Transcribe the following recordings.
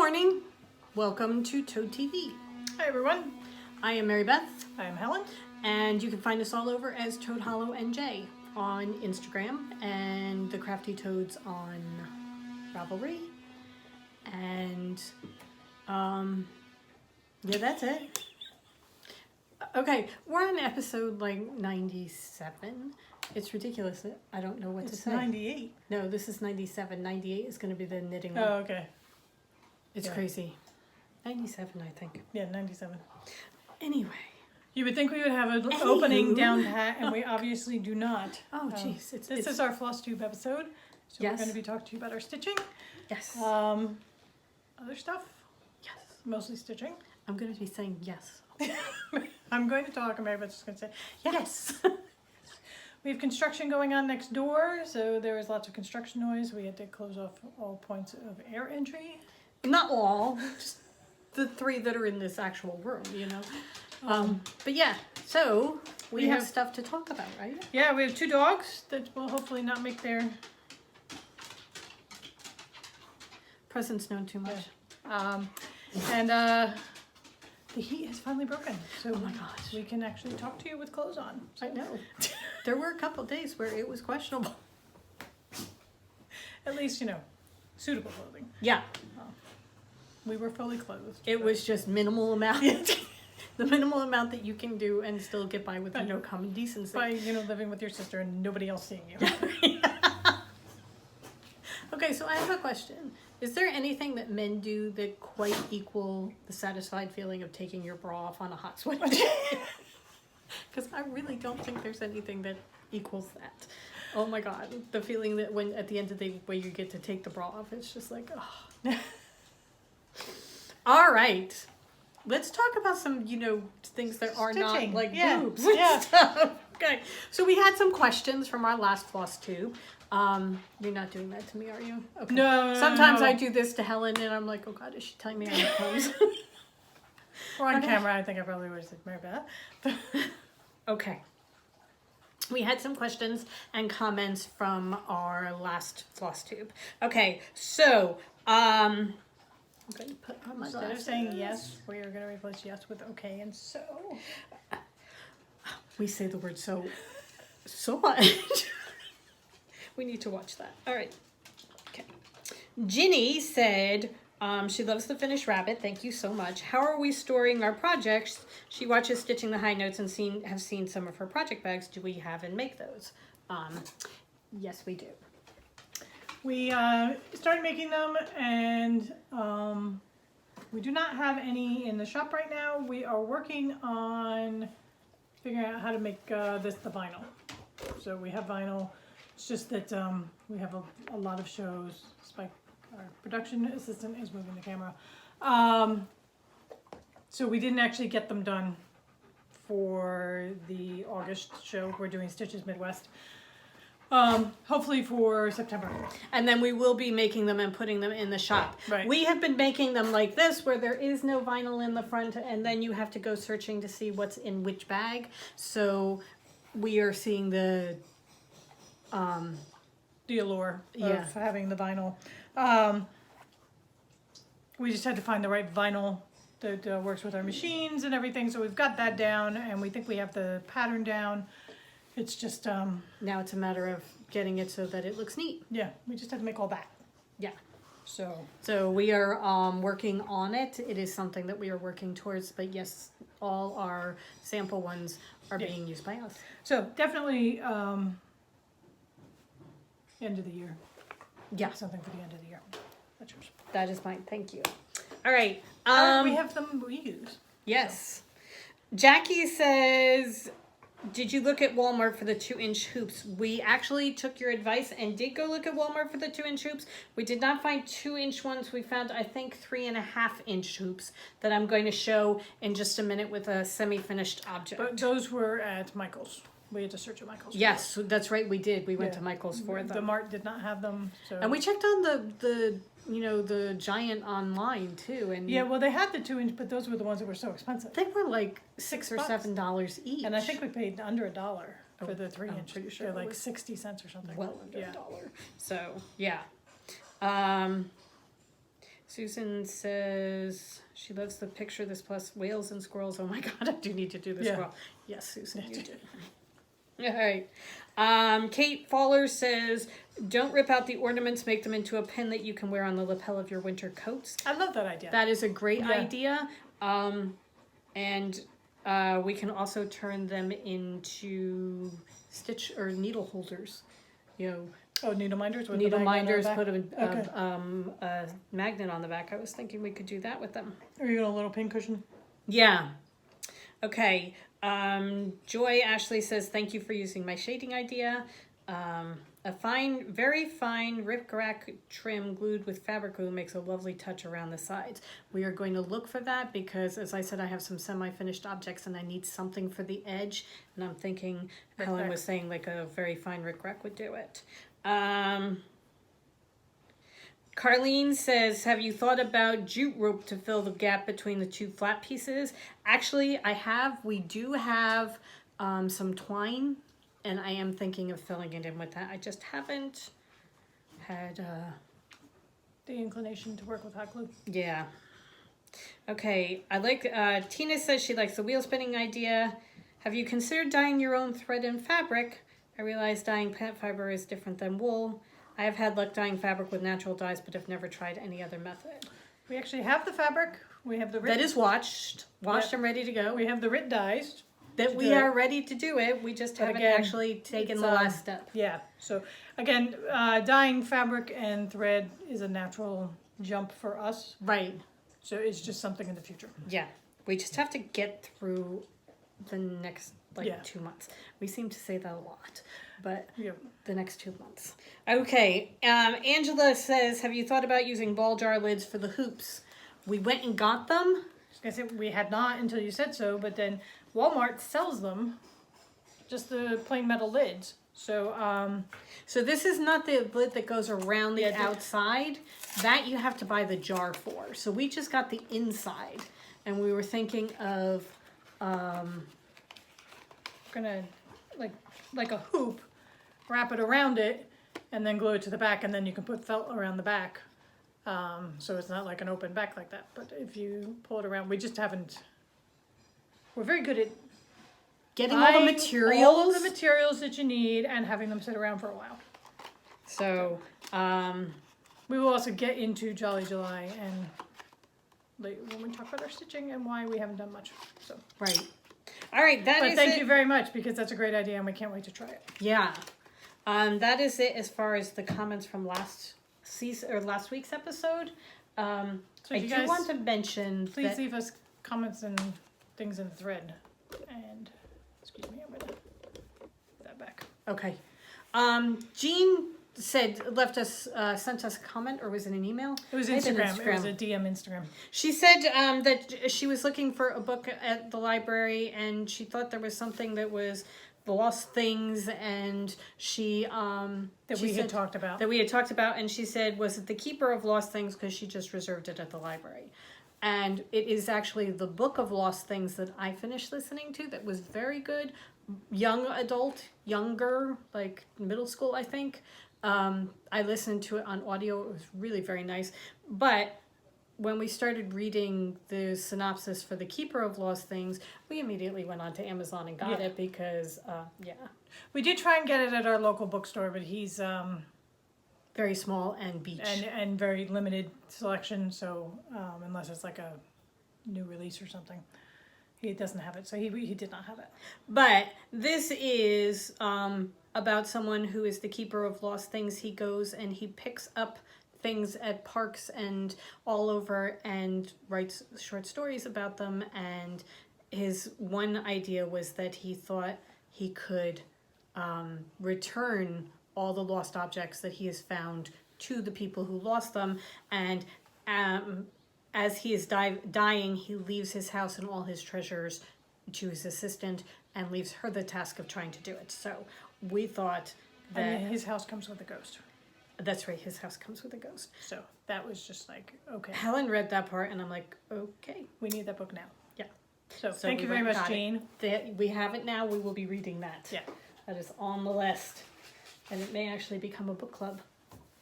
morning. Welcome to Toad TV. Hi everyone. I am Mary Beth. I am Helen. And you can find us all over as Toad Hollow NJ on Instagram and the Crafty Toads on Ravelry. And yeah, that's it. Okay, we're on episode like 97. It's ridiculous. I don't know what to say. 98. No, this is 97. 98 is going to be the knitting one. Oh, okay. It's crazy. 97, I think. Yeah, 97. Anyway. You would think we would have an opening down pat, and we obviously do not. Oh, jeez. This is our FLOSSTUBE episode, so we're going to be talking to you about our stitching. Yes. Other stuff? Yes. Mostly stitching. I'm going to be saying yes. I'm going to talk, and Mary's just going to say yes. We have construction going on next door, so there was lots of construction noise. We had to close off all points of air entry. Not all, just the 3 that are in this actual room, you know. But yeah, so we have stuff to talk about, right? Yeah, we have 2 dogs that will hopefully not make their presence known too much. Yeah. The heat has finally broken, so oh my gosh, we can actually talk to you with clothes on. So. I know. There were a couple of days where it was questionable. At least, you know, suitable clothing. Yeah. We were fully clothed. It was just minimal amount. The minimal amount that you can do and still get by with, you know, common decency. By, you know, living with your sister and nobody else seeing you. Okay, so I have a question. Is there anything that men do that quite equal the satisfied feeling of taking your bra off on a hot sweat day? Because I really don't think there's anything that equals that. Oh my God, the feeling that when at the end of the day where you get to take the bra off, it's just like, oh. All right, let's talk about some, you know, things that are not like boobs. Yeah. Okay, so we had some questions from our last FLOSSTUBE. You're not doing that to me, are you? Okay. No. Sometimes I do this to Helen, and I'm like, oh God, is she telling me I'm a pose? Or on camera, I think I probably would have said Mary Beth. Okay. We had some questions and comments from our last FLOSSTUBE. Okay, so I'm going to put on my Instead of saying yes, we are going to replace yes with okay and so. We say the word so much. We need to watch that. All right. Okay. Ginny said she loves the finished rabbit. Thank you so much. How are we storing our projects? She watches Stitching the High Notes and have seen some of her project bags. Do we have and make those? Yes, we do. We started making them, and we do not have any in the shop right now. We are working on figuring out how to make this the vinyl. So we have vinyl. It's just that we have a lot of shows. Spike, our production assistant, is moving the camera. So we didn't actually get them done for the August show. We're doing Stitches Midwest. Hopefully for September. And then we will be making them and putting them in the shop. Right. We have been making them like this, where there is no vinyl in the front, and then you have to go searching to see what's in which bag. So we are seeing the allure of having the vinyl. We just had to find the right vinyl that works with our machines and everything. So we've got that down, and we think we have the pattern down. It's just now it's a matter of getting it so that it looks neat. Yeah, we just had to make all that. Yeah. So we are working on it. It is something that we are working towards, but yes, all our sample ones are being used by us. So definitely end of the year. Yeah. Something for the end of the year. That's yours. That is mine. Thank you. All right. We have them reused. Yes. So. Jackie says, did you look at Walmart for the 2-inch hoops? We actually took your advice and did go look at Walmart for the 2-inch hoops. We did not find 2-inch ones. We found, I think, 3.5-inch hoops that I'm going to show in just a minute with a semi-finished object. But those were at Michael's. We had to search at Michael's. Yes, that's right. We did. We went to Michael's for them. The Mart did not have them. So. And we checked on the you know, the Giant online too. And yeah, well, they had the 2-inch, but those were the ones that were so expensive. They were like $6 or $7 each. And I think we paid under $1 for the 3-inch. I'm pretty sure like 60 cents or something. Well under $1. So yeah. Susan says she loves the picture of this plus whales and squirrels. Oh my god, I do need to do this Yeah. well. Yes, Susan, you do. All right. Kate Faller says, don't rip out the ornaments, make them into a pin that you can wear on the lapel of your winter coats. I love that idea. That is a great Yeah. idea. And we can also turn them into stitch or needle holders. You know, Oh, needle minders with needle the magnet on the minders, back? put Okay. a magnet on the back. I was thinking we could do that with them. Or even a little pin cushion. Yeah. Okay. Joy Ashley says, thank you for using my shading idea. A fine, very fine rip-rack trim glued with fabric glue makes a lovely touch around the sides. We are going to look for that because, as I said, I have some semi-finished objects and I need something for the edge. And I'm thinking, Helen was saying like a very fine rip-rack would do it. Carlene says, have you thought about jute rope to fill the gap between the two flat pieces? Actually, we do have some twine. And I am thinking of filling it in with that. I just haven't had, The inclination to work with hot glue. yeah. Okay, I like, Tina says she likes the wheel spinning idea. Have you considered dyeing your own thread and fabric? I realize dyeing plant fiber is different than wool. I have had luck dyeing fabric with natural dyes, but have never tried any other method. We actually have the fabric. We have the That is washed Yep. and ready to go. We have the writ dyes. That to we do it. are ready to do it. We just But haven't again, actually taken it's, the last step. Yeah. So again, dyeing fabric and thread is a natural jump for us. Right. So it's just something in the future. Yeah, we just have to get through the next 2 months. We seem to say that a lot, but Yeah. the next 2 months. Okay, Angela says, have you thought about using ball jar lids for the hoops? We went and got them. I said we had not until you said so, but then Walmart sells them, just the plain metal lids. So So this is not the lid that goes around the Yeah, outside. That you have to buy the jar for. So we just got the inside, and we were thinking of gonna like a hoop, wrap it around it, and then glue it to the back, and then you can put felt around the back. So it's not like an open back like that. But if you pull it around, we just haven't. We're very good at getting all the buying materials. all of the materials that you need, and having them sit around for a while. So We will also get into Jolly July and when we talk about our stitching and why we haven't done much. So, right. All right, that but is thank it. you very much because that's a great idea and we can't wait to try it. Yeah. That is it as far as the comments from last week's episode. So I if you do guys want to mention please that, leave us comments and things in the thread. And excuse me, I'm gonna put that back. okay. Jean sent us a comment, or was it an email? It was Maybe an Instagram. It was a DM Instagram. She said that she was looking for a book at the library, and she thought there was something that was the Lost Things, and she Had talked about. that we had talked about, and she said, was it The Keeper of Lost Things, because she just reserved it at the library. And it is actually the Book of Lost Things that I finished listening to that was very good. Young adult, younger, like middle school, I think. I listened to it on audio. It was really very nice. But when we started reading the synopsis for The Keeper of Lost Things, we immediately went on to Amazon and got it because, We did try and get it at our local bookstore, but he's very small and beach. and very limited selection. So unless it's like a new release or something, he doesn't have it. So he did not have it. But this is about someone who is the keeper of lost things. He goes and he picks up things at parks and all over and writes short stories about them. And his one idea was that he thought he could return all the lost objects that he has found to the people who lost them. And as he is dying, he leaves his house and all his treasures to his assistant and leaves her the task of trying to do it. So we thought that... And his house comes with a ghost. That's right, his house comes with a ghost. So that was just like, okay. Helen read that part and I'm like, okay. We need that book now. Yeah. So thank we you very went and much, got Jean. it. We have it now. We will be reading that. Yeah. That is on the list. And it may actually become a book club.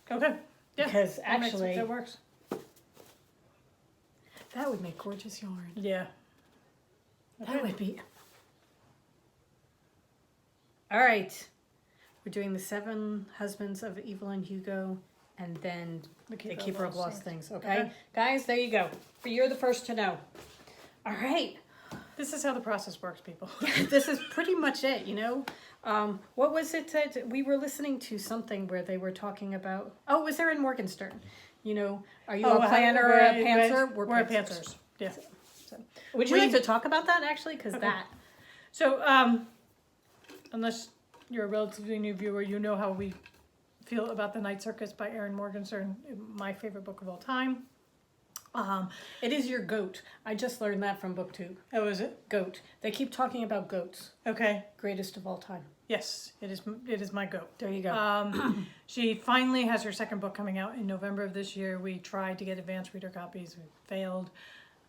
Okay. Yeah. Because that actually... that works. That would make gorgeous yarn. Yeah. That would be. All right. We're doing the 7 Husbands of Evelyn Hugo and then the Keeper of Lost Things. Okay? Guys, there you go. You're the first to know. All right. This is how the process works, people. This is pretty much it, you know? What was it that we were listening to something where they were talking about? Oh, it was Erin Morgenstern. You know, are you a planner or a pantser? We're pantsers. Yeah. So, would you like to talk about that actually? Because that. So, unless you're a relatively new viewer, you know how we feel about The Night Circus by Erin Morgenstern, my favorite book of all time. It is your goat. I just learned that from BookTube. Oh, is it? Goat. They keep talking about goats. Okay. Greatest of all time. Yes, it is. It is my goat. There you go. She finally has her second book coming out in November of this year. We tried to get advanced reader copies. We failed.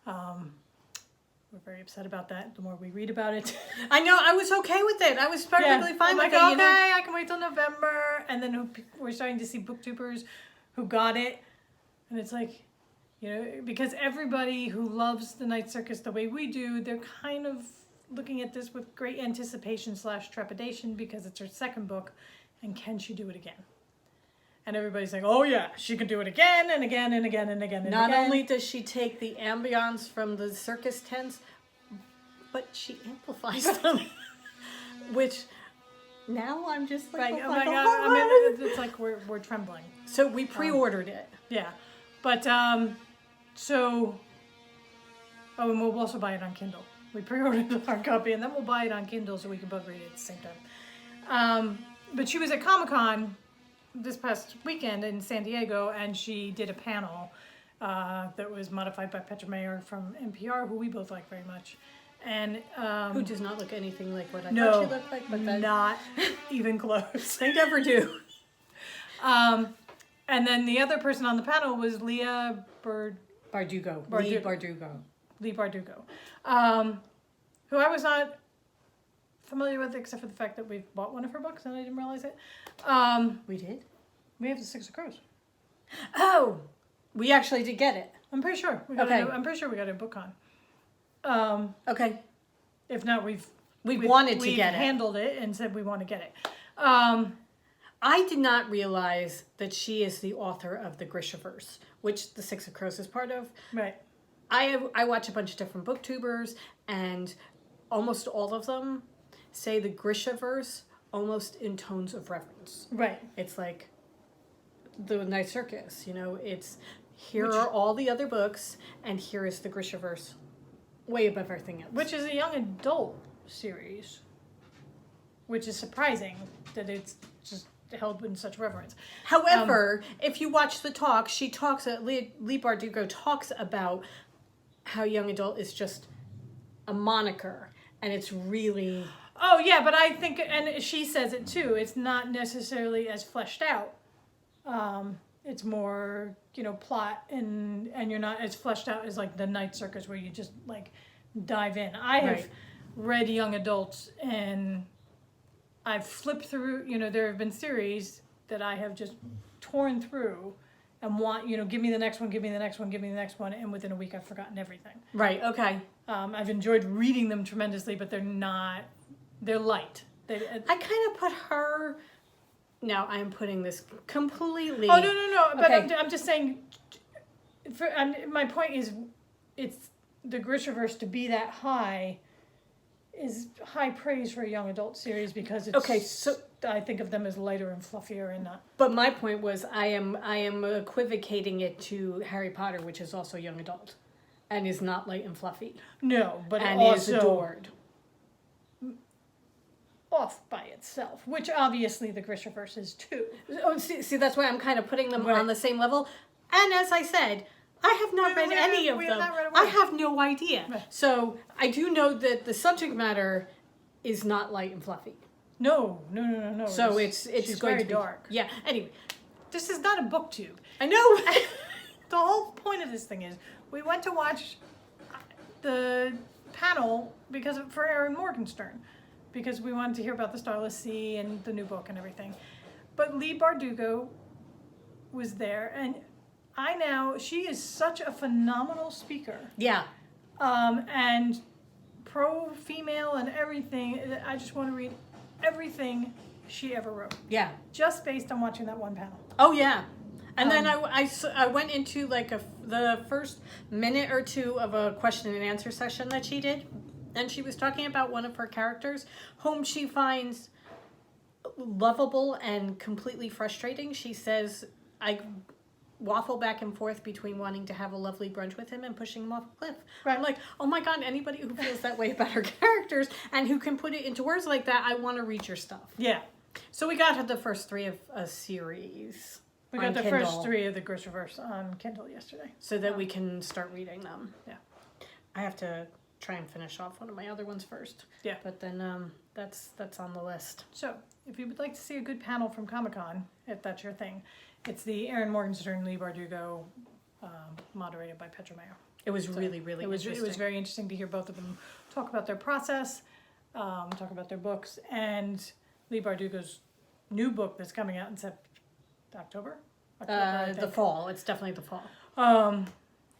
We're very upset about that. The more we read about it, I know. I was okay with it. I was perfectly fine with it. Okay, You know? I can wait till November. And then we're starting to see booktubers who got it, and it's like, you know, because everybody who loves The Night Circus the way we do, they're kind of looking at this with great anticipation / trepidation because it's her second book, and can she do it again? And everybody's like, oh yeah, she can do it again and again and again and again and Not again. only does she take the ambience from the circus tents, but she amplifies them. Which now I'm just like, oh my god! I mean, it's like we're trembling. So we pre-ordered it. Yeah, but so. Oh, and we'll also buy it on Kindle. We pre-ordered the hard copy, and then we'll buy it on Kindle so we can both read it at the same time. But she was at Comic-Con this past weekend in San Diego, and she did a panel that was modified by Petra Mayer from NPR, who we both like very much. And who does not look anything like what I thought she looked like, but not even close. They never do. And then the other person on the panel was Leah Bardugo. Lee Bardugo. Who I was not familiar with, except for the fact that we've bought one of her books and I didn't realize it. We did? We have the Six of Crows. Oh! We actually did get it. I'm pretty sure. I'm pretty sure we got it at BookCon. Okay. If not, we've wanted to get it. Handled it and said we want to get it. I did not realize that she is the author of the Grishaverse, which the Six of Crows is part of. Right. I watch a bunch of different booktubers, and almost all of them say the Grishaverse almost in tones of reverence. Right. It's like the Night Circus, you know, it's here are all the other books, and here is the Grishaverse way above everything else. Which is a young adult series, which is surprising that it's just held in such reverence. However, if you watch the talk, she talks, Lee Bardugo talks about how young adult is just a moniker, and it's really... Oh, yeah, but I think, and she says it too, it's not necessarily as fleshed out. It's more, you know, plot, and you're not as fleshed out as, like, the Night Circus, where you just, like, dive in. I have read young adults, and I've flipped through, you know, there have been series that I have just torn through and want, you know, give me the next one, give me the next one, give me the next one, and within a week I've forgotten everything. Right, okay. I've enjoyed reading them tremendously, but they're light. I kind of put her... Now, I am putting this completely... Oh, no, but okay. I'm just saying, my point is, it's the Grishaverse to be that high is high praise for a young adult series because it's... Okay, so... I think of them as lighter and fluffier and not... But my point was, I am equivocating it to Harry Potter, which is also young adult, and is not light and fluffy. No, but and also is adored. Off by itself, which obviously the Grishaverse is too. Oh, see, that's why I'm kind of putting them on the same level. And as I said, I have not read any of them. I have no idea. Right. So I do know that the subject matter is not light and fluffy. No. So it's going to be dark. Yeah. Anyway, this is not a booktube. I know. The whole point of this thing is we went to watch the panel for Erin Morgenstern because we wanted to hear about the Starless Sea and the new book and everything. But Lee Bardugo was there, and she is such a phenomenal speaker. Yeah. And pro-female and everything. I just want to read everything she ever wrote. Yeah. Just based on watching that one panel. Oh, yeah. And then I went into like the first minute or two of a question and answer session that she did. And she was talking about one of her characters whom she finds lovable and completely frustrating. She says, I waffle back and forth between wanting to have a lovely brunch with him and pushing him off a cliff. Right. I'm like, oh my God, anybody who feels that way about her characters and who can put it into words like that, I want to read your stuff. Yeah. So we got the first 3 of a series. We got the Kindle, first 3 of the Gross Reverse on Kindle yesterday. so that we can start reading them. Yeah. I have to try and finish off one of my other ones first. Yeah. But then that's on the list. So, if you would like to see a good panel from Comic-Con, if that's your thing, it's the Aaron Morgenstern, Lee Bardugo, moderated by Petra Mayer. It was really interesting. It was very interesting to hear both of them talk about their process, talk about their books, and Lee Bardugo's new book that's coming out in October, I the think. fall. It's definitely the fall.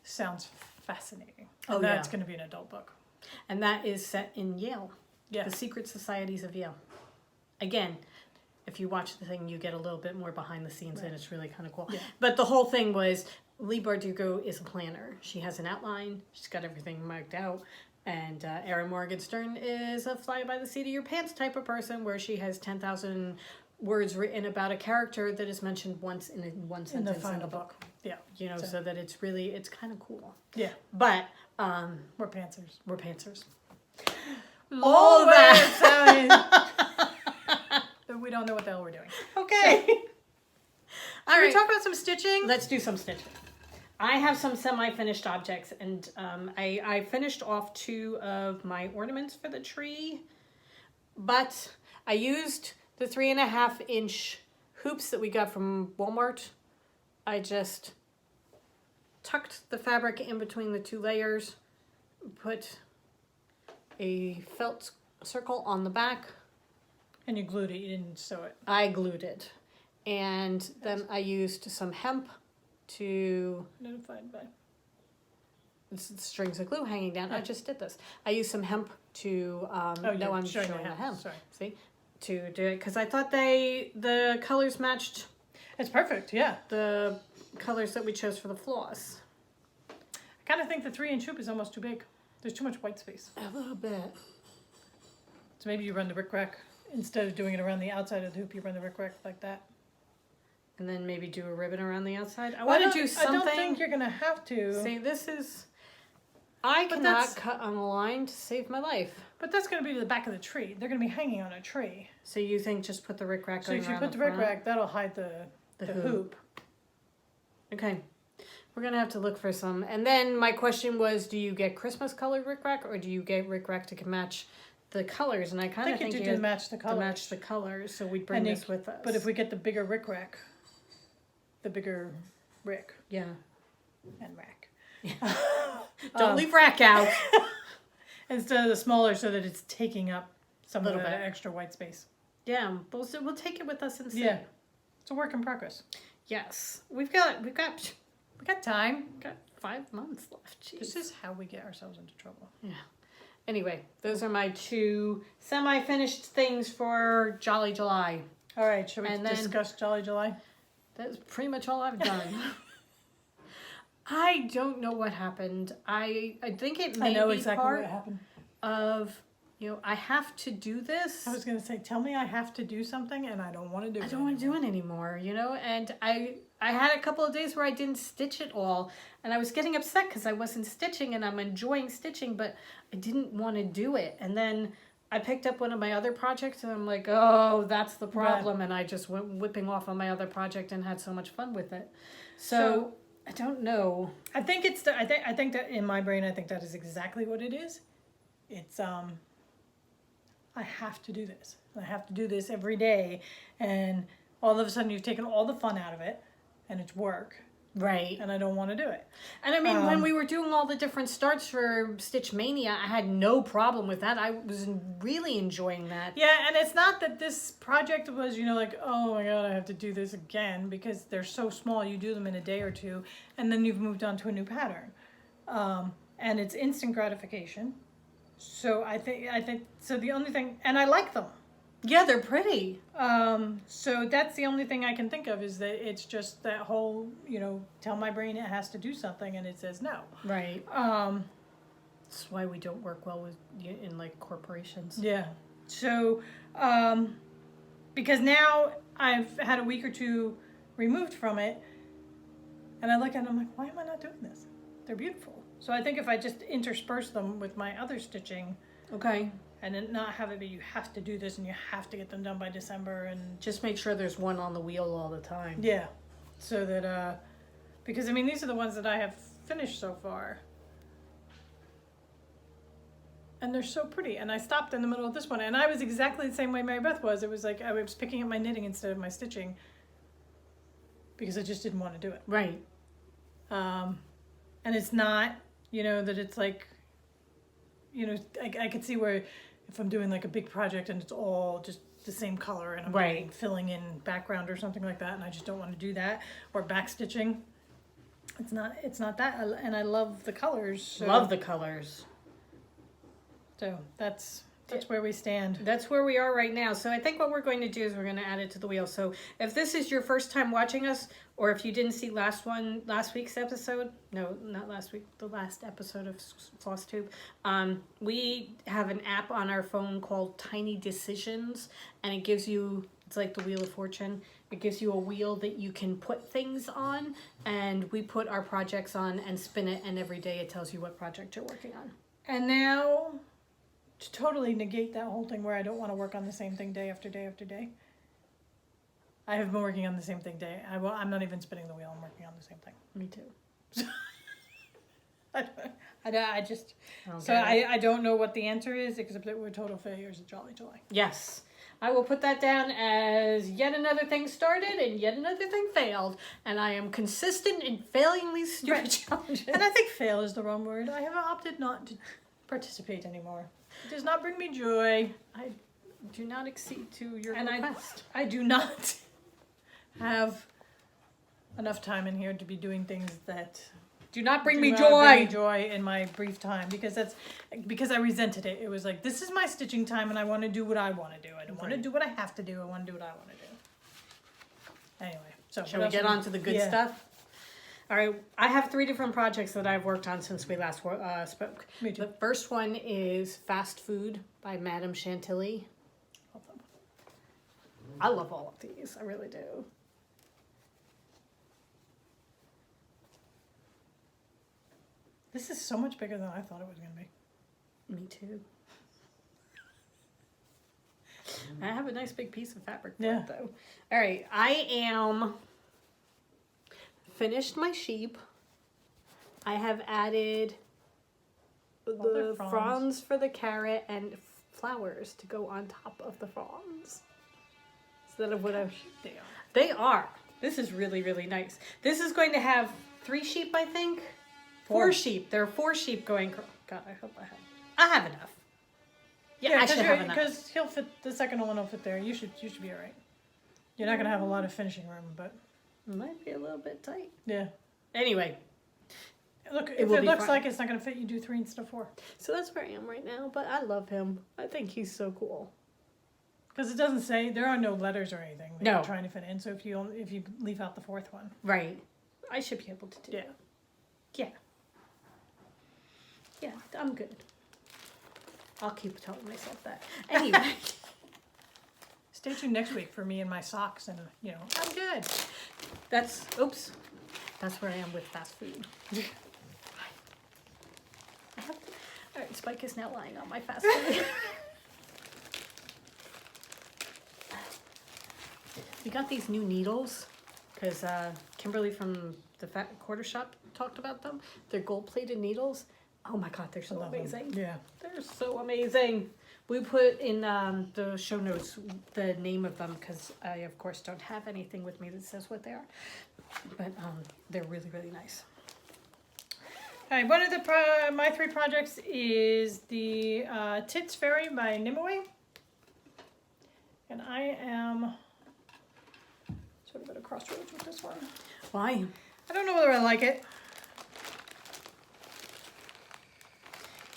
Sounds fascinating. Oh, And that's yeah. going to be an adult book. And that is set in Yale. Yeah. The Secret Societies of Yale. Again, if you watch the thing, you get a little bit more behind the scenes, and it's really kind of cool. Yeah. But the whole thing was Lee Bardugo is a planner. She has an outline. She's got everything marked out. And Erin Morgenstern is a fly by the seat of your pants type of person, where she has 10,000 words written about a character that is mentioned once in one In the sentence final book. Yeah. You know, so that it's kind of cool. Yeah. But We're pantsers. we're pantsers. All that. But we don't know what the hell we're doing. Okay. All Should right. we talk about some stitching? Let's do some stitching. I have some semi-finished objects, and I finished off 2 of my ornaments for the tree, but I used the 3.5-inch hoops that we got from Walmart. I just tucked the fabric in between the 2 layers, put a felt circle on the back. And you glued it, you didn't sew it. I glued it. And then I used some hemp to... Notified by. strings of glue hanging down. I Yeah. just did this. I used some hemp to... no, you're I'm showing showing the the hemp. hemp. Sorry. See? To do it. Because I thought the colors matched It's perfect, yeah. the colors that we chose for the floss. I kind of think the 3-inch hoop is almost too big. There's too much white space. A little bit. So maybe you run the rickrack. Instead of doing it around the outside of the hoop, you run the rickrack like that. And then maybe do a ribbon around the outside. I want to do something. I don't think you're going to have to. See, this is... I But cannot that's- cut on a line to save my life. But that's going to be the back of the tree. They're going to be hanging on a tree. So you think just put the rickrack So going if you around put the front? rickrack, that'll hide the hoop. Okay. We're going to have to look for some. And then my question was, do you get Christmas colored rickrack or do you get rickrack to match the colors? And I kind of think you you do get match the colors. to match the colors. So we'd bring And this with us. But if we get the bigger rickrack, the bigger rick Yeah. and rack. Don't leave rack out. Instead of the smaller so that it's taking up some of Little the bit. extra white space. Yeah. We'll take it with us and see. Yeah. It's a work in progress. Yes. We've got We got time. 5 months left. Jeez. This is how we get ourselves into trouble. Yeah. Anyway, those are my 2 semi-finished things for Jolly July. All right, shall we And then- discuss Jolly July? That's pretty much all I've done. I don't know what happened. I think it may be part happened. of, I have to do this. I was going to say, tell me I have to do something and I don't want to do it. I don't want to do it anymore, and I had a couple of days where I didn't stitch it all, and I was getting upset because I wasn't stitching, and I'm enjoying stitching, but I didn't want to do it. And then I picked up one of my other projects, and I'm like, oh, that's the problem, and I just went whipping off on my other project and had so much fun with it. So I don't know. I think it's I think that in my brain, I think that is exactly what it is. It's I have to do this. I have to do this every day, and all of a sudden you've taken all the fun out of it, and it's work. Right. and I don't want to do it. And I mean, when we were doing all the different starts for Stitch Mania, I had no problem with that. I was really enjoying that. Yeah, and it's not that this project was, like, oh my god, I have to do this again, because they're so small. You do them in a day or two, and then you've moved on to a new pattern. And it's instant gratification. So I think so. The only thing, and I like them. Yeah, they're pretty. So that's the only thing I can think of, is that it's just that whole, tell my brain it has to do something and it says no. Right. That's why we don't work well with in like corporations. Yeah. So, because now I've had a week or two removed from it, and I look at it and I'm like, why am I not doing this? They're beautiful. So I think if I just intersperse them with my other stitching. Okay. And then not have it be, you have to do this and you have to get them done by December, and Just make sure there's one on the wheel all the time. yeah, so that because I mean, these are the ones that I have finished so far, and they're so pretty. And I stopped in the middle of this one, and I was exactly the same way Mary Beth was. It was like I was picking up my knitting instead of my stitching because I just didn't want to do it. Right. And it's not, that it's like, I could see where if I'm doing like a big project and it's all just the same color and I'm Right. filling in background or something like that, and I just don't want to do that, or back stitching. It's not that, and I love the colors. So, Love the colors. So that's where we stand. That's where we are right now. So I think what we're going to do is we're going to add it to the wheel. So if this is your first time watching us, or if you didn't see last week's episode, no, not last week, the last episode of FLOSSTUBE, we have an app on our phone called Tiny Decisions, and it gives you, it's like the Wheel of Fortune. It gives you a wheel that you can put things on, and we put our projects on and spin it, and every day it tells you what project you're working on. And now, to totally negate that whole thing where I don't want to work on the same thing day after day after day, I have been working on the same thing day. I'm not even spinning the wheel. I'm working on the same thing. Me too. I just, Okay. so I don't know what the answer is, except that we're total failures at Jolly July. Yes. I will put that down as yet another thing started and yet another thing failed. And I am consistent in failing these stupid challenges. And I think fail is the wrong word. I have opted not to participate anymore. It does not bring me joy. I do not accede to your And request. I do not have enough time in here to be doing things that Do not bring do me not joy. bring me joy in my brief time, because I resented it. It was like, this is my stitching time and I want to do what I want to do. I don't want to do what I have to do. I want to do what I want to do. Anyway, so Shall what we else get on to the good yeah. stuff? All right. I have 3 different projects that I've worked on since we last spoke. Me too. The first one is Fast Food by Madame Chantilly. I love all of these. I really do. This is so much bigger than I thought it was going to be. Me too. I have a nice big piece of fabric for Yeah. it, though. All right, I am finished my sheep. I have added Other the fronds for the carrot and flowers to go on top of the fronds. Instead of what they are. This is really, really nice. This is going to have 3 sheep, I think. 4 sheep. There are 4 sheep going. God, I hope I have enough. Yeah, I should have enough. Because he'll fit, the second one will fit there. You should be all right. You're not going to have a lot of finishing room, but It might be a little bit tight. yeah. Anyway, Look, It if will it be looks fine. like it's not going to fit, you do 3 instead of 4. so that's where I am right now, but I love him. I think he's so cool. Because it doesn't say, there are no letters or anything that No. you're trying to fit in. So if you leave out the 4th one. Right. I should be able to do Yeah. that. Yeah. Yeah, I'm good. I'll keep telling myself that. Anyway. Stay tuned next week for me and my socks, and I'm good. That's where I am with fast food. All right, Spike is now lying on my fast food. We got these new needles because Kimberly from the Quarter Shop talked about them. They're gold-plated needles. Oh my God, they're so Love them. amazing. Yeah. They're so amazing. We put in the show notes the name of them because I, of course, don't have anything with me that says what they are. But they're really, really nice. All right, one of the my 3 projects is the Tits Fairy by Nimue. And I am sort of at a crossroads with this one. Why? I don't know whether I like it.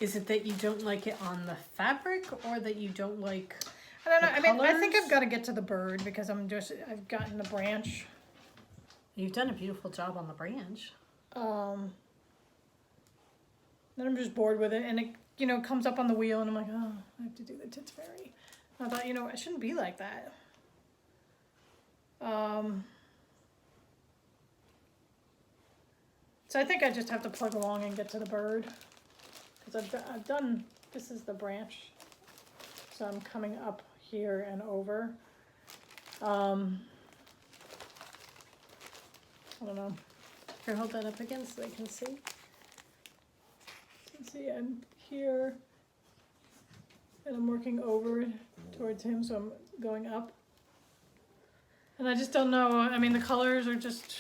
Is it that you don't like it on the fabric or that you don't like I don't know. the I mean, I think colors? I've got to get to the bird because I've gotten the branch. You've done a beautiful job on the branch. Then I'm just bored with it, and it, you know, comes up on the wheel, and I'm like, oh, I have to do the Tits Fairy. And I thought, you know, it shouldn't be like that. So I think I just have to plug along and get to the bird, because I've done, this is the branch, so I'm coming up here and over. I don't know. Here, hold that up again so they can see. See, I'm here, and I'm working over towards him, so I'm going up. And I just don't know. I mean, the colors are just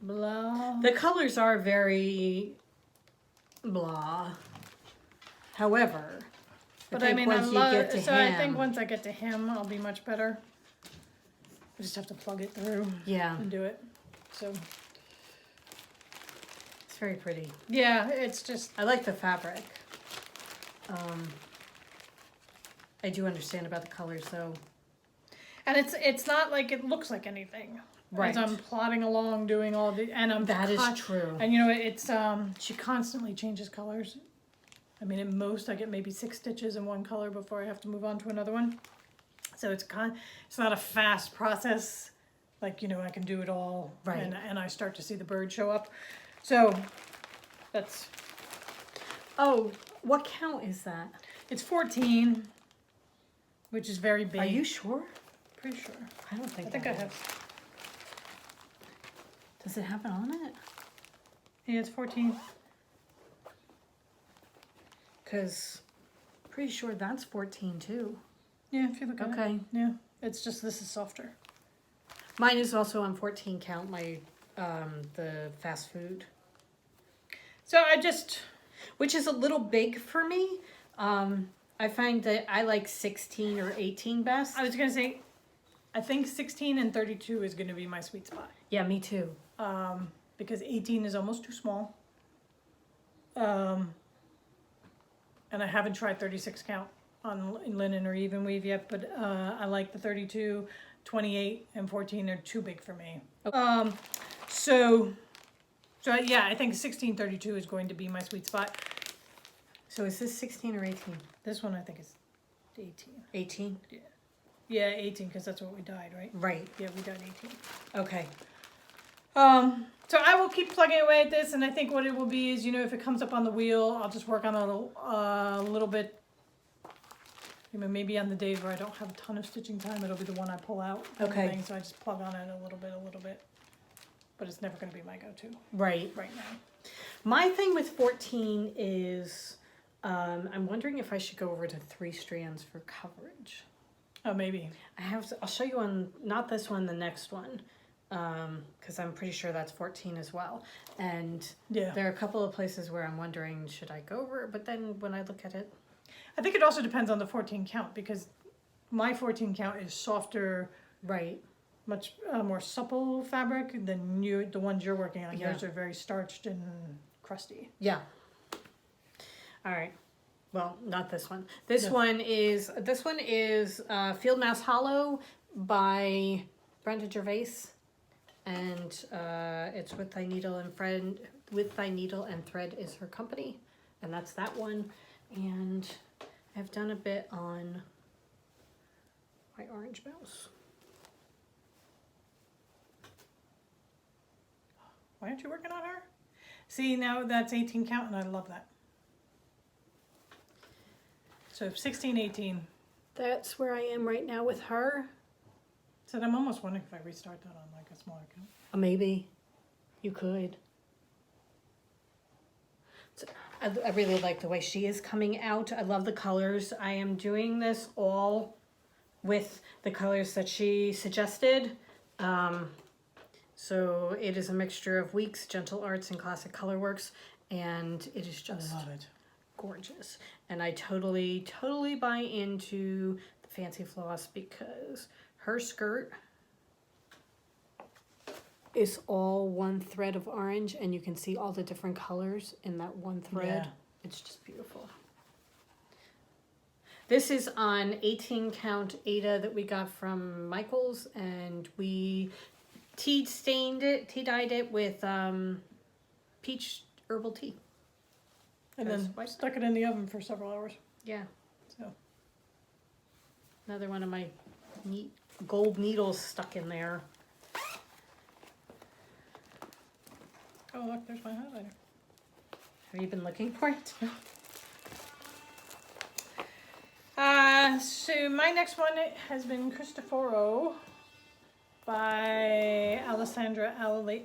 blah. The colors are very blah. However, But I mean, I once you love. get to So him, I think once I get to him, I'll be much better. I just have to plug it through yeah, and do it. So it's very pretty. yeah, it's just. I like the fabric. I do understand about the colors though. And it's not like it looks like anything. Right. As I'm plodding along, doing all the, and I'm That is true. And you know, it's she constantly changes colors. I mean, at most I get maybe 6 stitches in one color before I have to move on to another one. So it's not a fast process. Like, you know, I can do it all, Right. and I start to see the bird show up. So that's. Oh, what count is that? It's 14, which is very big. Are you sure? Pretty sure. I don't think. I think that I is. have. Does it have it on it? Yeah, it's 14. Because pretty sure that's 14 too. Yeah, if you look at it. Okay. Yeah, it's just this is softer. Mine is also on 14 count, my the fast food. So I just. Which is a little big for me. I find that I like 16 or 18 best. I was gonna say, I think 16 and 32 is gonna be my sweet spot. Yeah, me too. Because 18 is almost too small. And I haven't tried 36 count in linen or even weave yet, but I like the 32, 28, and 14 are too big for me. So yeah, I think 1632 is going to be my sweet spot. So is this 16 or 18? This one I think is 18. 18? Yeah, 18 because that's what we dyed, right? Right. Yeah, we dyed 18. Okay. So I will keep plugging away at this, and I think what it will be is, you know, if it comes up on the wheel, I'll just work on it a little bit. You know, maybe on the days where I don't have a ton of stitching time, it'll be the one I pull out. kind of Okay. thing, so I just plug on it a little bit. But it's never going to be my go-to Right. right now. My thing with 14 is I'm wondering if I should go over to 3 strands for coverage. Oh, maybe. I'll show you on, not this one, the next one. Because I'm pretty sure that's 14 as well. And Yeah. there are a couple of places where I'm wondering, should I go over it? But then when I look at it, I think it also depends on the 14 count, because my 14 count is softer, right. much more supple fabric than the ones you're working on. Yeah. Yours are very starched and crusty. Yeah. All right. Well, not this one. This No. one is Field Mouse Hollow by Brenda Gervais, and it's With Thy Needle and Thread is her company, and that's that one. And I've done a bit on my Orange Mouse. Why aren't you working on her? See, now that's 18 count, and I love that. So 16, 18. That's where I am right now with her. So I'm almost wondering if I restart that on like a smaller count. Maybe you could. I really like the way she is coming out. I love the colors. I am doing this all with the colors that she suggested. So it is a mixture of Weeks, Gentle Arts, and Classic Colorworks, and it is just I love it. gorgeous. And I totally buy into the Fancy Floss because her skirt is all one thread of orange, and you can see all the different colors in that one thread. Yeah. It's just beautiful. This is on 18 count Ada that we got from Michaels, and we tea dyed it with peach herbal tea. And then stuck it in the oven for several hours. Yeah. So Another one of my neat gold needles stuck in there. oh look, there's my highlighter. Have you been looking for it? So my next one has been Cristoforo by Alessandra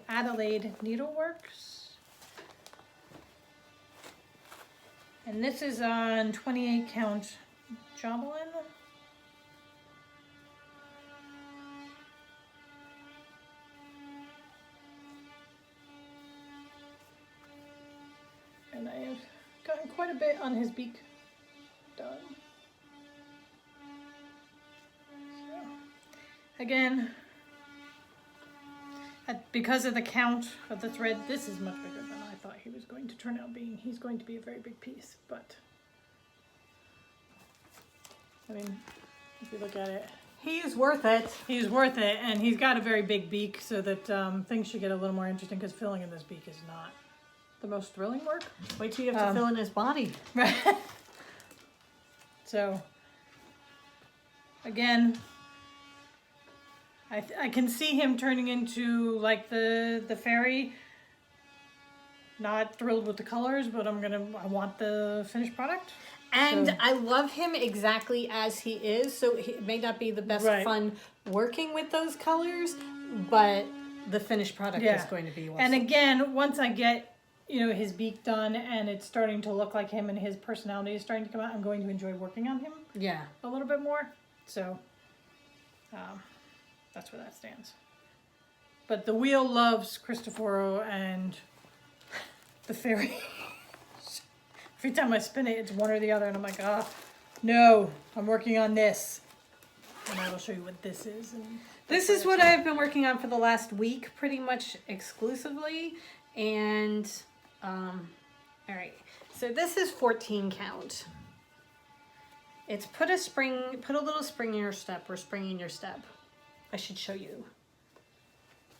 Adelaide Needleworks. And this is on 28 count Javelin. And I have gotten quite a bit on his beak done. So, again, because of the count of the thread, this is much bigger than I thought he was going to turn out being. He's going to be a very big piece, but I mean, if you look at it, He's worth it. he's worth it, and he's got a very big beak, so that things should get a little more interesting, because filling in this beak is not the most thrilling work. Wait till you have to fill in his body. Right. So, again, I can see him turning into like the fairy. Not thrilled with the colors, but I want the finished product. And So- I love him exactly as he is, so it may not be the best Right. fun working with those colors, but the finished product Yeah. is going to be awesome. And again, once I get, his beak done and it's starting to look like him and his personality is starting to come out, I'm going to enjoy working on him yeah. a little bit more. So, that's where that stands. But the wheel loves Cristoforo and the fairy. Every time I spin it, it's one or the other, and I'm like, no, I'm working on this. And I will show you what this is. And This is what I've been working on for the last week, pretty much exclusively. And, all right. So this is 14 count. It's put a little spring in your step, or spring in your step. I should show you.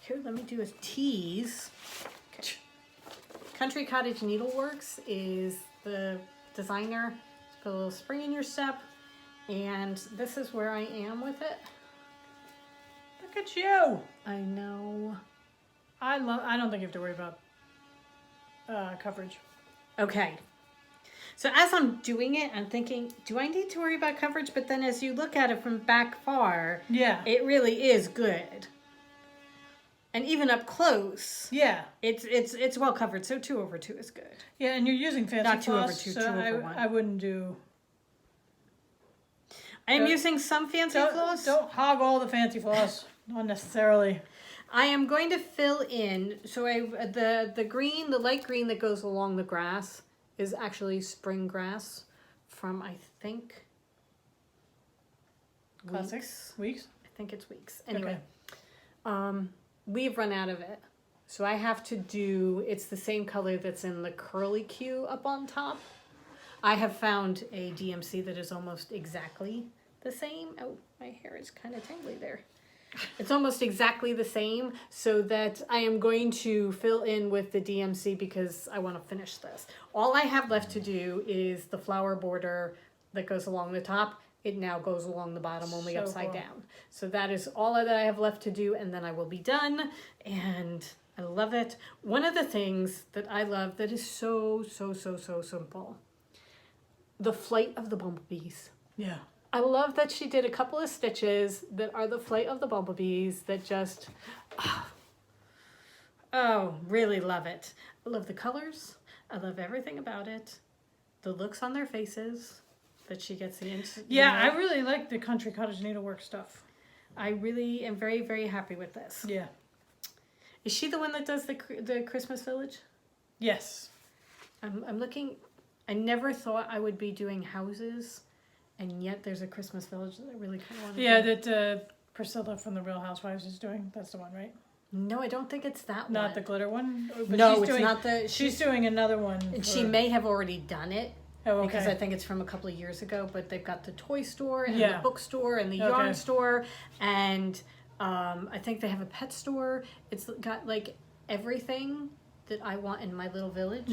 Here, let me do a tease. Okay. Country Cottage Needleworks is the designer. Put a little spring in your step. And this is where I am with it. look at you. I know. I don't think you have to worry about coverage. Okay. So as I'm doing it, I'm thinking, do I need to worry about coverage? But then as you look at it from back far, Yeah. it really is good. And even up close, Yeah. it's well covered. So 2/2 is good. Yeah, and you're using fancy Not 2/2, floss, so 2/1. I wouldn't do... I am Don't- using some fancy floss. Don't hog all the fancy floss unnecessarily. I am going to fill in. So the green, the light green that goes along the grass is actually spring grass from, I think, Classics. Weeks. I think it's Weeks. Anyway, Okay. we've run out of it. So I have to do, it's the same color that's in the curly Q up on top. I have found a DMC that is almost exactly the same. Oh, my hair is kind of tangly there. It's almost exactly the same, so that I am going to fill in with the DMC because I want to finish this. All I have left to do is the flower border that goes along the top. It now goes along the bottom, only So upside cool. down. So that is all that I have left to do, and then I will be done, and I love it. One of the things that I love that is so simple, the flight of the bumblebees. Yeah. I love that she did a couple of stitches that are the flight of the bumblebees that just, really love it. I love the colors. I love everything about it. The looks on their faces that she gets the Yeah, I really like the country cottage needlework stuff. I really am very, very happy with this. Yeah. Is she the one that does the Christmas Village? Yes. I'm looking. I never thought I would be doing houses, and yet there's a Christmas Village that I really kind of want to do. Yeah, that Priscilla from the Real Housewives is doing. That's the one, right? No, I don't think it's that one. Not the glitter one? But No, she's it's doing, not the... She's doing another one. And she may have already done it. Oh, okay. Because I think it's from a couple of years ago, but they've got the toy store and Yeah. the bookstore and the yarn store, and I think they have a pet store. It's got like everything that I want in my little village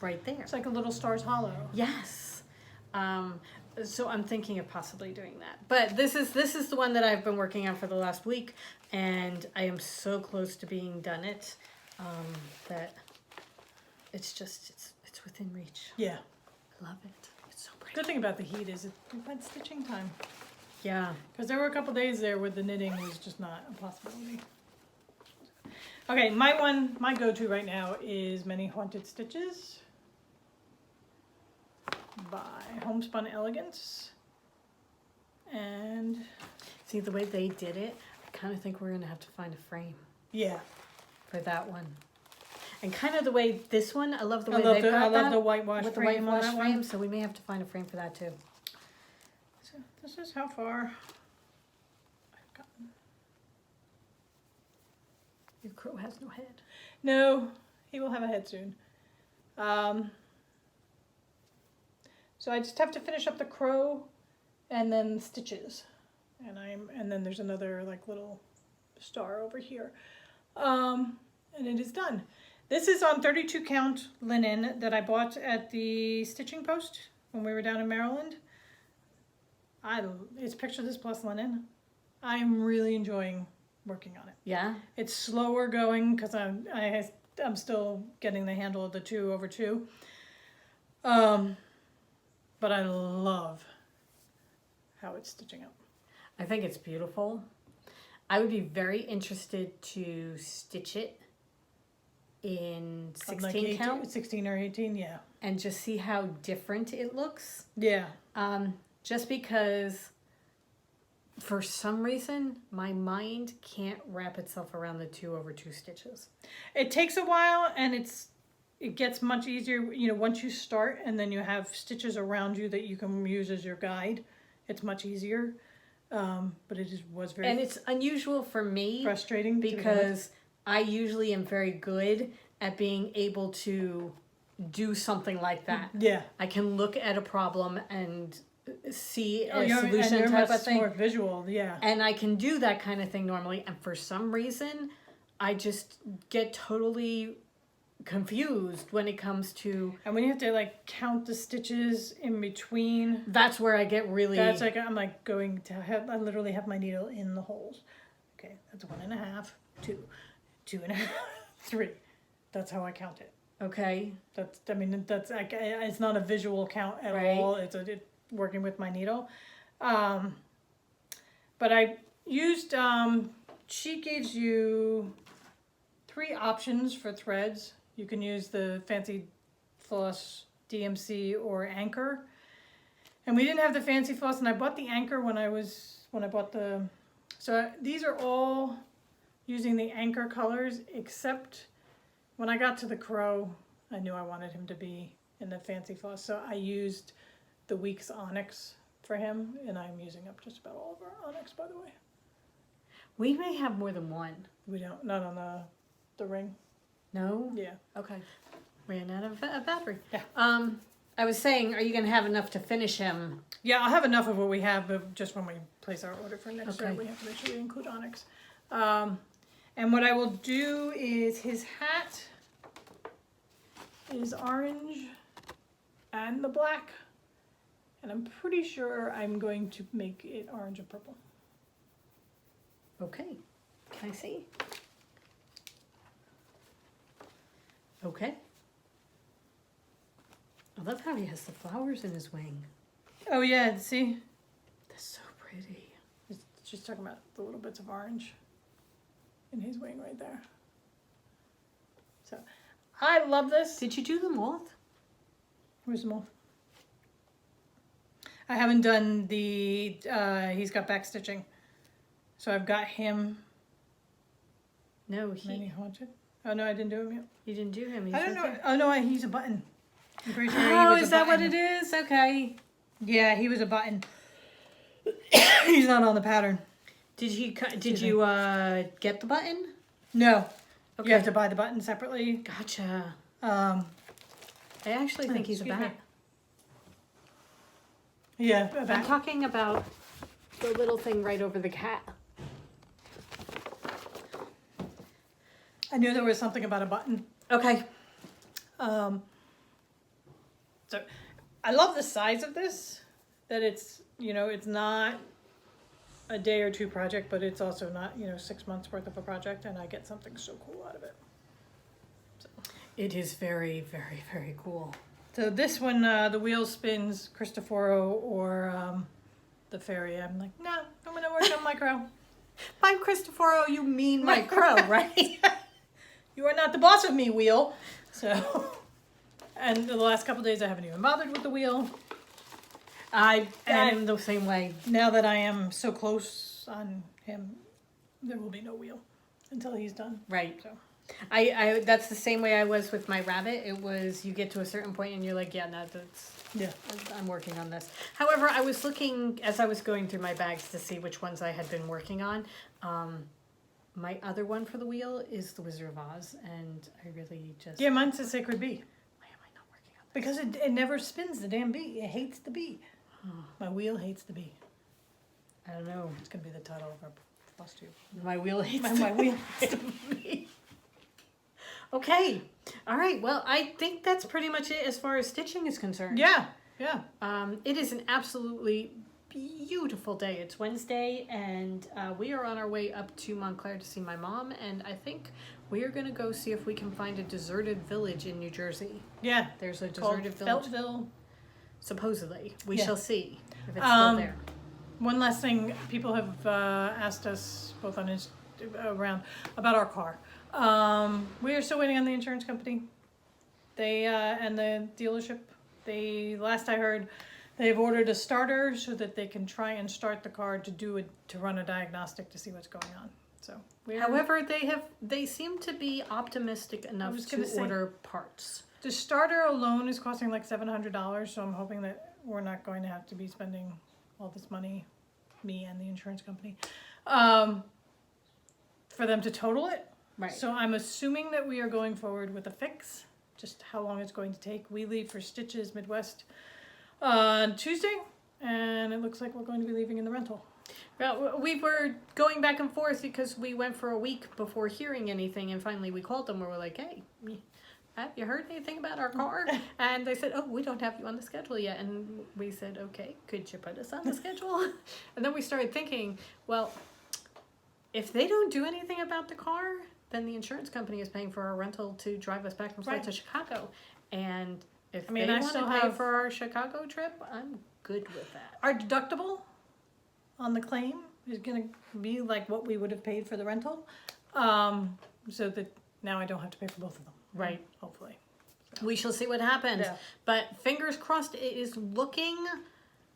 right there. It's like a little Stars Hollow. Yes. So I'm thinking of possibly doing that. But this is the one that I've been working on for the last week, and I am so close to being done it that it's just it's within reach. Yeah. I love it. It's so pretty. Good thing about the heat is we've had stitching time. Yeah. Because there were a couple days there where the knitting was just not a possibility. Okay, my go-to right now is Many Haunted Stitches by Homespun Elegance. And See, the way they did it, I kind of think we're going to have to find a frame yeah. for that one. And kind of the way this one, I love the way I they've got love that the whitewash with the frame on whitewash that frame, one. so we may have to find a frame for that too. So this is how far I've gotten. Your crow has no head. No, he will have a head soon. So I just have to finish up the crow and then stitches. And then there's another like little star over here. And it is done. This is on 32 count linen that I bought at the Stitching Post when we were down in Maryland. It's Picture This Plus linen. I'm really enjoying working on it. Yeah? It's slower going because I'm still getting the handle of the 2/2. But I love how it's stitching up. I think it's beautiful. I would be very interested to stitch it in 16 count 16 or 18, yeah. and just see how different it looks. Yeah. Just because for some reason my mind can't wrap itself around the 2/2 stitches. It takes a while and it gets much easier, once you start and then you have stitches around you that you can use as your guide. It's much easier. But it was very And it's unusual for me frustrating because I usually am very good at being able to do something like that. Yeah. I can look at a problem and see a you're solution type of thing. more visual, yeah. And I can do that kind of thing normally. And for some reason, I just get totally confused when it comes to... And when you have to count the stitches in between, That's where I get really... that's I'm going to I literally have my needle in the holes. Okay, that's 1.5, 2, 2.5, 3. That's how I count it. Okay. It's not a visual count at Right. all. It's working with my needle. But I used, she gives you 3 options for threads. You can use the Fancy Floss DMC or Anchor. And we didn't have the Fancy Floss, and I bought the Anchor when I bought the... So these are all using the Anchor colors, except when I got to the crow, I knew I wanted him to be in the Fancy Floss. So I used the Weeks Onyx for him, and I'm using up just about all of our Onyx, by the way. We may have more than one. We don't, not on the ring. No? Yeah. Okay. Ran out of battery. Yeah. I was saying, are you going to have enough to finish him? Yeah, I'll have enough of what we have, but just when we place our order for next year, Okay. we have to make sure we include Onyx. And what I will do is his hat is orange and the black. And I'm pretty sure I'm going to make it orange and purple. Okay. Can I see? Okay. I love how he has the flowers in his wing. Oh yeah, see? That's so pretty. It's just talking about the little bits of orange in his wing right there. So I love this. Did you do the moth? Where's the moth? I haven't done the, he's got back stitching. So I've got him. No, Many haunted. Oh no, I didn't do him yet. You didn't do him. I don't know. Oh no, he's a button. I'm pretty sure he Oh, was is a that what button. it is? Okay. Yeah, he was a button. He's not on the pattern. Did you get the button? No. Okay. You have to buy the button separately. Gotcha. Um, I actually think he's a excuse me. bat. yeah, a I'm back. talking about the little thing right over the cat. I knew there was something about a button. Okay. So I love the size of this. That it's, you know, it's not a day or two project, but it's also not, you know, 6 months worth of a project, and I get something so cool out of it. It is very, very, very cool. So this one, the wheel spins Cristoforo or the fairy. I'm like, no, I'm gonna work on micro. By Cristoforo, you mean my crow, right? You are not the boss of me, wheel. So, and the last couple days I haven't even bothered with the wheel. I am the same way. Now that I am so close on him, there will be no wheel until he's done. Right. So. I that's the same way I was with my rabbit. It was you get to a certain point and you're like, yeah, no, I'm working on this. However, I was looking as I was going through my bags to see which ones I had been working on. My other one for the wheel is the Wizard of Oz, and I really just Yeah, mine's a sacred bee. Why am I not working on Because it never spins the damn bee. It hates the bee. My wheel hates the bee. I don't know. It's gonna be the title of our FLOSSTUBE. My wheel hates My wheel hates me. Okay. All right. Well, I think that's pretty much it as far as stitching is concerned. Yeah, yeah. It is an absolutely beautiful day. It's Wednesday, and we are on our way up to Montclair to see my mom, and I think we are going to go see if we can find a deserted village in New Jersey. Yeah. There's a Called deserted village. Feltville. Supposedly. We Yeah. shall see if it's still there. One last thing, people have asked us both on around about our car. We are still waiting on the insurance company. They and the dealership. They last I heard, they've ordered a starter so that they can try and start the car to run a diagnostic to see what's going on. So, However, they seem to be optimistic enough to order parts. The starter alone is costing like $700, so I'm hoping that we're not going to have to be spending all this money, me and the insurance company, for them to total it. Right. So I'm assuming that we are going forward with a fix, just how long it's going to take. We leave for Stitches Midwest on Tuesday, and it looks like we're going to be leaving in the rental. Well, we were going back and forth because we went for a week before hearing anything, and finally we called them. We were like, hey, have you heard anything about our car? And they said, oh, we don't have you on the schedule yet. And we said, okay, could you put us on the schedule? And then we started thinking, well, if they don't do anything about the car, then the insurance company is paying for our rental to drive us back and forth to Chicago. And if they want to pay for our Chicago trip, I'm good with that. Our deductible on the claim is going to be like what we would have paid for the rental, so that now I don't have to pay for both of them. Right. Hopefully. So. We shall see what happens. Yeah. But fingers crossed, it is looking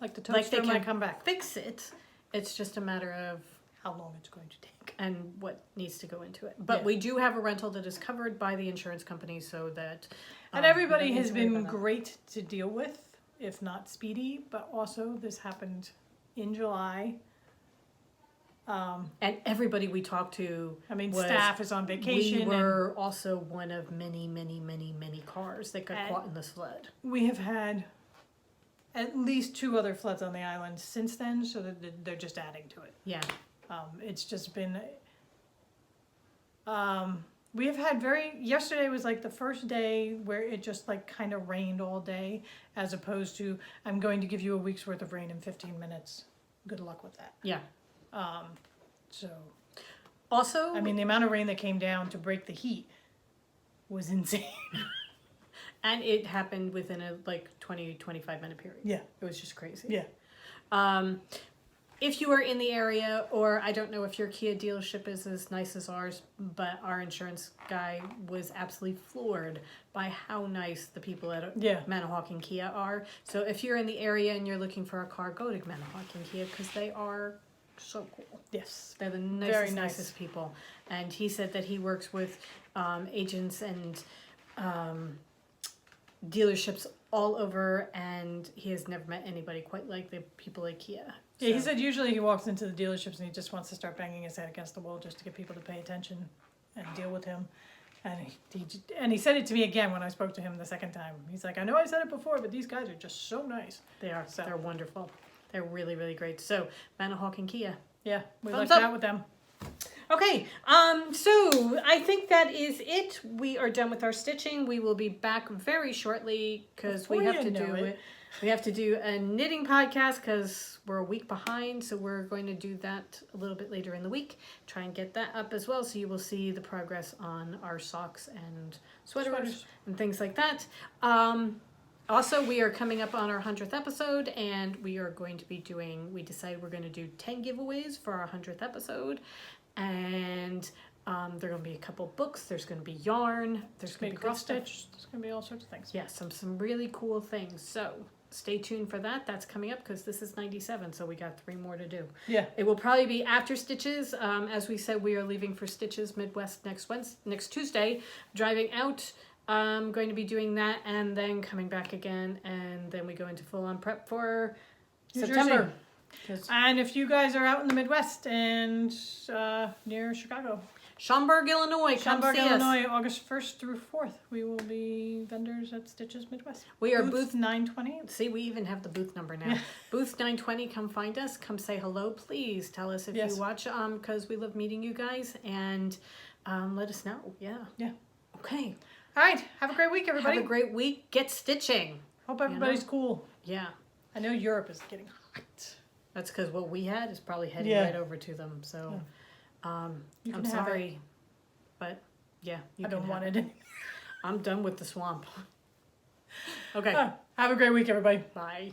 like the toaster might come back. Fix it. It's just a matter of how long it's going to take and what needs to go into it. But we do have a rental that is covered by the insurance company, so that and everybody has been great to deal with, if not speedy. But also, this happened in July. And everybody we talked to, staff is on vacation. We were also one of many, many, many, many cars that got caught in this flood. We have had at least 2 other floods on the island since then, so that they're just adding to it. Yeah. It's just been... we have had yesterday was like the first day where it just like kind of rained all day, as opposed to, I'm going to give you a week's worth of rain in 15 minutes. Good luck with that. Yeah. So... Also... the amount of rain that came down to break the heat was insane. And it happened within a 20-25 minute period. Yeah. It was just crazy. Yeah. if you are in the area, or I don't know if your Kia dealership is as nice as ours, but our insurance guy was absolutely floored by how nice the people at Manahawkin Kia are. So if you're in the area and you're looking for a car, go to Manahawkin Kia because they are so cool. Yes. They're the nicest people. And he said that he works with agents and dealerships all over, and he has never met anybody quite like the people at Kia. Yeah, he said usually he walks into the dealerships and he just wants to start banging his head against the wall just to get people to pay attention and deal with him. And he said it to me again when I spoke to him the second time. He's like, I know I said it before, but these guys are just so nice. They are. So. They're wonderful. They're really, really great. So, Manahawkin Kia. Yeah, we Thumbs like up. that with them. Okay, so I think that is it. We are done with our stitching. We will be back very shortly because we have to do it. We have to do a knitting podcast because we're a week behind. So we're going to do that a little bit later in the week. Try and get that up as well. So you will see the progress on our socks and sweaters and things like that. Also, we are coming up on our 100th episode, and we are going to be doing, we decided we're going to do 10 giveaways for our 100th episode. And there are going to be a couple books. There's going to be yarn. There's going to be cross stitch. There's going to be all sorts of things. Yeah, some really cool things. So stay tuned for that. That's coming up because this is 97, so we got 3 more to do. Yeah. It will probably be after Stitches. As we said, we are leaving for Stitches Midwest next Tuesday. Driving out. I'm going to be doing that and then coming back again, and then we go into full-on prep for September. And if you guys are out in the Midwest and near Chicago, Schaumburg, Illinois, come see us. August 1st through 4th, we will be vendors at Stitches Midwest. We are booth 920. See, we even have the booth number now. Booth 920, come find us. Come say hello, please. Tell us if you watch, because we love meeting you guys, and let us know. Yeah. Okay. All right. Have a great week, everybody. Have a great week. Get stitching. Hope everybody's cool. Yeah. I know Europe is getting hot. That's because what we had is probably heading right over to them. So, I'm sorry. But, yeah. I don't want it. I'm done with the swamp. Okay. Have a great week, everybody. Bye.